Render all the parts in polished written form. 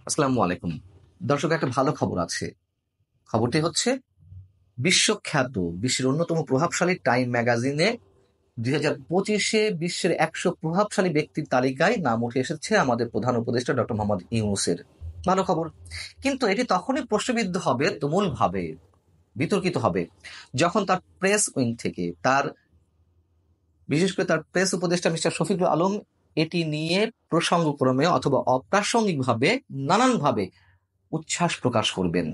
আসসালামু আলাইকুম। দর্শক, একটা ভালো খবর আছে। খবরটি হচ্ছে বিশ্বখ্যাত বিশ্বের অন্যতম প্রভাবশালী টাইম ম্যাগাজিনে 2025-এ বিশ্বের 100 প্রভাবশালী ব্যক্তির তালিকায় নাম উঠে এসেছে আমাদের প্রধান উপদেষ্টা ডক্টর মোহাম্মদ ইউনূসের। ভালো খবর। কিন্তু এটি তখনই প্রশ্নবিদ্ধ হবে, তুমুলভাবে বিতর্কিত হবে, যখন তার প্রেস উইং থেকে বিশেষ করে তার প্রেস উপদেষ্টা মিস্টার শফিকুল আলম এটি নিয়ে প্রসঙ্গক্রমে অথবা অপ্রাসঙ্গিকভাবে নানানভাবে উচ্ছ্বাস প্রকাশ করবেন।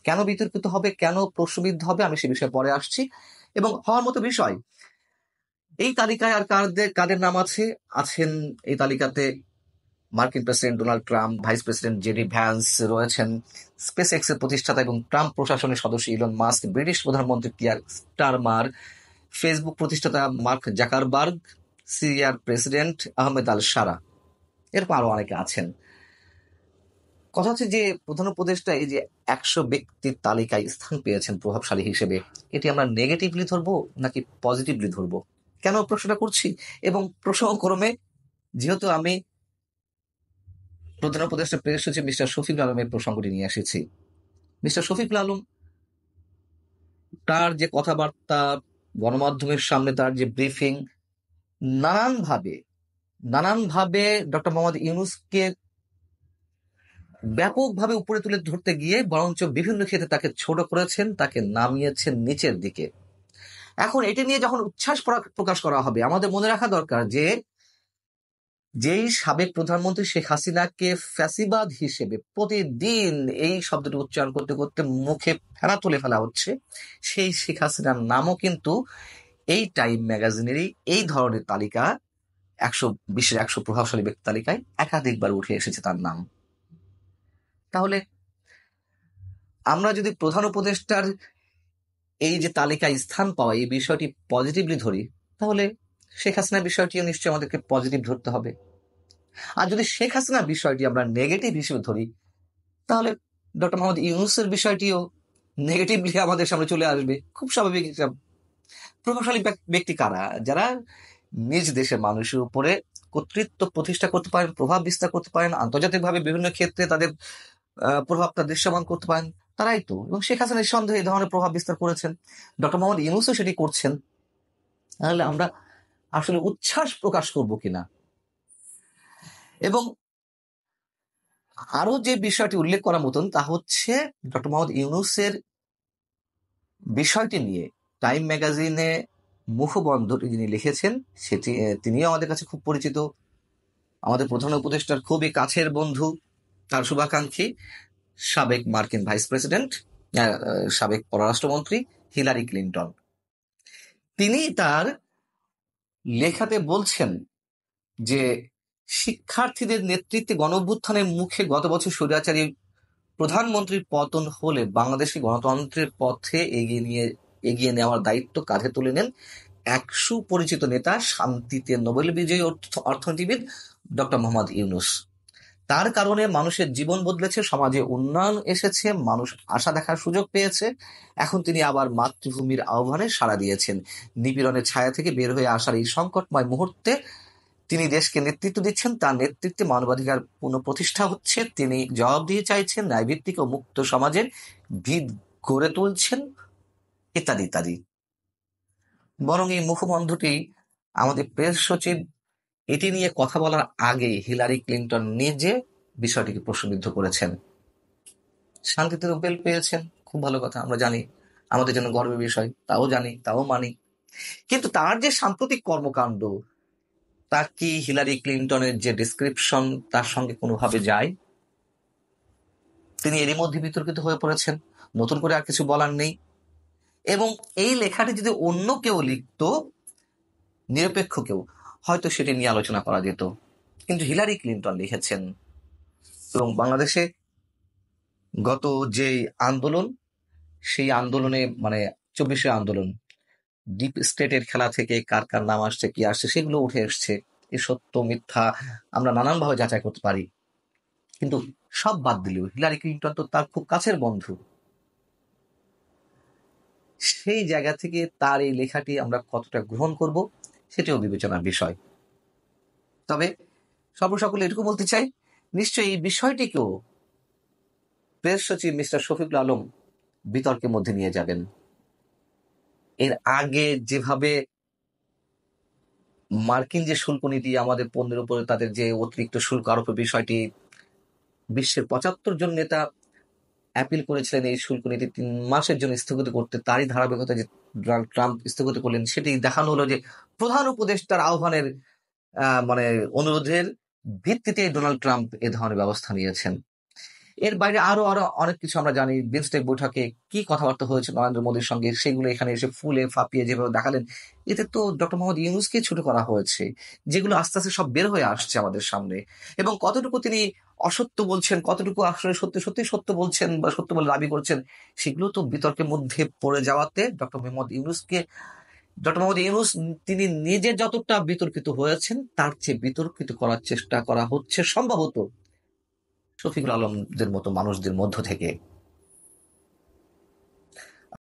কেন বিতর্কিত হবে, কেন প্রশ্নবিদ্ধ হবে, আমি সে বিষয়ে পরে আসছি। এবং হওয়ার মতো বিষয়, এই তালিকায় আর কাদের নাম আছেন এই তালিকাতে মার্কিন president Donald Trump, vice president JD Vance রয়েছেন, স্পেস এক্স এর প্রতিষ্ঠাতা এবং ট্রাম্প প্রশাসনের সদস্য ইলন মাস্ক, ব্রিটিশ প্রধানমন্ত্রী কিয়ার স্টারমার, ফেসবুক প্রতিষ্ঠাতা মার্ক জাকারবার্গ, সিরিয়ার প্রেসিডেন্ট আহমেদ আল সারা, এরপর আরো অনেকে আছেন। কথা হচ্ছে যে প্রধান উপদেষ্টা এই যে 100 ব্যক্তির তালিকায় স্থান পেয়েছেন প্রভাবশালী হিসেবে, এটি আমরা নেগেটিভলি ধরবো নাকি পজিটিভলি ধরবো? কেন প্রশ্নটা করছি? এবং প্রসঙ্গক্রমে যেহেতু আমি প্রধান উপদেষ্টা প্রেস সচিব মিস্টার শফিকুল আলমের প্রসঙ্গটি নিয়ে এসেছি, মিস্টার শফিকুল আলম তার যে কথাবার্তা, গণমাধ্যমের সামনে তার যে ব্রিফিং, নানানভাবে ডক্টর মোহাম্মদ ইউনূসকে ব্যাপকভাবে উপরে তুলে ধরতে গিয়ে বরঞ্চ বিভিন্ন ক্ষেত্রে তাকে ছোট করেছেন, তাকে নামিয়েছেন নিচের দিকে। এখন এটি নিয়ে যখন উচ্ছ্বাস প্রকাশ করা হবে, আমাদের মনে রাখা দরকার যে যেই সাবেক প্রধানমন্ত্রী শেখ হাসিনাকে ফ্যাসিবাদ হিসেবে প্রতিদিন এই শব্দটি উচ্চারণ করতে করতে মুখে ফেনা তুলে ফেলা হচ্ছে, সেই শেখ হাসিনার নামও কিন্তু এই টাইম ম্যাগাজিনেরই এই ধরনের তালিকা, বিশ্বের 100 প্রভাবশালী ব্যক্তি তালিকায় একাধিকবার উঠে এসেছে তার নাম। তাহলে আমরা যদি প্রধান উপদেষ্টার এই যে তালিকায় স্থান পাওয়া এই বিষয়টি পজিটিভলি ধরি, তাহলে শেখ হাসিনার বিষয়টিও নিশ্চয়ই আমাদেরকে পজিটিভ ধরতে হবে। আর যদি শেখ হাসিনার বিষয়টি আমরা নেগেটিভ হিসেবে ধরি, তাহলে ডক্টর মোহাম্মদ ইউনূসের বিষয়টিও নেগেটিভলি আমাদের সামনে চলে আসবে। খুব স্বাভাবিক হিসাব। প্রভাবশালী ব্যক্তি কারা? যারা নিজ দেশের মানুষের উপরে কর্তৃত্ব প্রতিষ্ঠা করতে পারেন, প্রভাব বিস্তার করতে পারেন, আন্তর্জাতিকভাবে বিভিন্ন ক্ষেত্রে তাদের প্রভাবটা দৃশ্যমান করতে পারেন, তারাই তো। এবং শেখ হাসিনা নিঃসন্দেহে এই ধরনের প্রভাব বিস্তার করেছেন, ডক্টর মোহাম্মদ ইউনূসও সেটি করছেন। তাহলে আমরা আসলে উচ্ছ্বাস প্রকাশ করব কিনা? এবং আরো যে বিষয়টি উল্লেখ করার মতন তা হচ্ছে ডক্টর মোহাম্মদ ইউনূসের বিষয়টি নিয়ে টাইম ম্যাগাজিনে মুখবন্ধটি যিনি লিখেছেন, সেটি তিনিও আমাদের কাছে খুব পরিচিত, আমাদের প্রধান উপদেষ্টার খুবই কাছের বন্ধু, তার শুভাকাঙ্ক্ষী, সাবেক মার্কিন ভাইস প্রেসিডেন্ট, সাবেক পররাষ্ট্রমন্ত্রী হিলারি ক্লিন্টন। তিনি তার লেখাতে বলছেন যে শিক্ষার্থীদের নেতৃত্বে গণঅভ্যুত্থানের মুখে গত বছর স্বৈরাচারী প্রধানমন্ত্রীর পতন হলে বাংলাদেশি গণতন্ত্রের পথে এগিয়ে নেওয়ার দায়িত্ব কাঁধে তুলে নেন এক সুপরিচিত নেতা, শান্তিতে নোবেল বিজয়ী অর্থনীতিবিদ ডক্টর মোহাম্মদ ইউনূস। তার কারণে মানুষের জীবন বদলেছে, সমাজে উন্নয়ন এসেছে, মানুষ আশা দেখার সুযোগ পেয়েছে। এখন তিনি আবার মাতৃভূমির আহ্বানে সাড়া দিয়েছেন। নিপীড়নের ছায়া থেকে বের হয়ে আসার এই সংকটময় মুহূর্তে তিনি দেশকে নেতৃত্ব দিচ্ছেন, তার নেতৃত্বে মানবাধিকার পুনঃপ্রতিষ্ঠা হচ্ছে, তিনি জবাবদিহি চাইছেন, ন্যায়ভিত্তিক ও মুক্ত সমাজের ভিত গড়ে তুলছেন, ইত্যাদি ইত্যাদি। বরং এই মুখবন্ধটি আমাদের প্রেস সচিব এটি নিয়ে কথা বলার আগে হিলারি ক্লিন্টন নিজে বিষয়টিকে প্রশ্নবিদ্ধ করেছেন। শান্তিতে নোবেল পেয়েছেন, খুব ভালো কথা, আমরা জানি, আমাদের জন্য গর্বের বিষয়, তাও জানি, তাও মানি। কিন্তু তার যে সাম্প্রতিক কর্মকাণ্ড, তা কি হিলারি ক্লিন্টনের যে ডিসক্রিপশন তার সঙ্গে কোনোভাবে যায়? তিনি এরই মধ্যে বিতর্কিত হয়ে পড়েছেন, নতুন করে আর কিছু বলার নেই। এবং এই লেখাটি যদি অন্য কেউ লিখত, নিরপেক্ষ কেউ, হয়তো সেটি নিয়ে আলোচনা করা যেত। কিন্তু হিলারি ক্লিন্টন লিখেছেন। এবং বাংলাদেশে গত যে আন্দোলন, সেই আন্দোলনে 24শে আন্দোলন, ডিপ স্টেটের খেলা থেকে কার কার নাম আসছে, কি আসছে, সেগুলো উঠে এসছে। এই সত্য মিথ্যা আমরা নানানভাবে যাচাই করতে পারি। কিন্তু সব বাদ দিলেও হিলারি ক্লিন্টন তো তার খুব কাছের বন্ধু। সেই জায়গা থেকে তার এই লেখাটি আমরা কতটা গ্রহণ করব, সেটিও বিবেচনার বিষয়। তবে সর্বসকলে এটুকু বলতে চাই নিশ্চয়ই এই বিষয়টিকেও প্রেস সচিব মিস্টার শফিকুল আলম বিতর্কের মধ্যে নিয়ে যাবেন। এর আগে যেভাবে মার্কিন যে শুল্ক নীতি, আমাদের পণ্যের উপরে তাদের যে অতিরিক্ত শুল্ক আরোপের বিষয়টি, বিশ্বের ৭৫ জন নেতা অ্যাপিল করেছিলেন এই শুল্ক নীতি ৩ মাসের জন্য স্থগিত করতে, তারই ধারাবাহিকতা যে ডোনাল্ড ট্রাম্প স্থগিত করলেন, সেটি দেখানো হলো যে প্রধান উপদেষ্টার আহ্বানের মানে অনুরোধের ভিত্তিতে ডোনাল্ড ট্রাম্প এ ধরনের ব্যবস্থা নিয়েছেন। এর বাইরে আরো আরো অনেক কিছু আমরা জানি। বিমস্টেক বৈঠকে কি কথাবার্তা হয়েছে নরেন্দ্র মোদীর সঙ্গে, সেগুলো এখানে এসে ফুলে ফাঁপিয়ে যেভাবে দেখালেন, এতে তো ডক্টর মোহাম্মদ ইউনূসকে ছোট করা হয়েছে, যেগুলো আস্তে আস্তে সব বের হয়ে আসছে আমাদের সামনে। এবং কতটুকু তিনি অসত্য বলছেন, কতটুকু আসলে সত্যি সত্যি সত্য বলছেন বা সত্য বলে দাবি করছেন, সেগুলো তো বিতর্কের মধ্যে পড়ে যাওয়াতে ডক্টর মোহাম্মদ ইউনূস তিনি নিজে যতটা বিতর্কিত হয়েছেন, তার চেয়ে বিতর্কিত করার চেষ্টা করা হচ্ছে সম্ভবত শফিকুল আলমদের মতো মানুষদের মধ্য থেকে।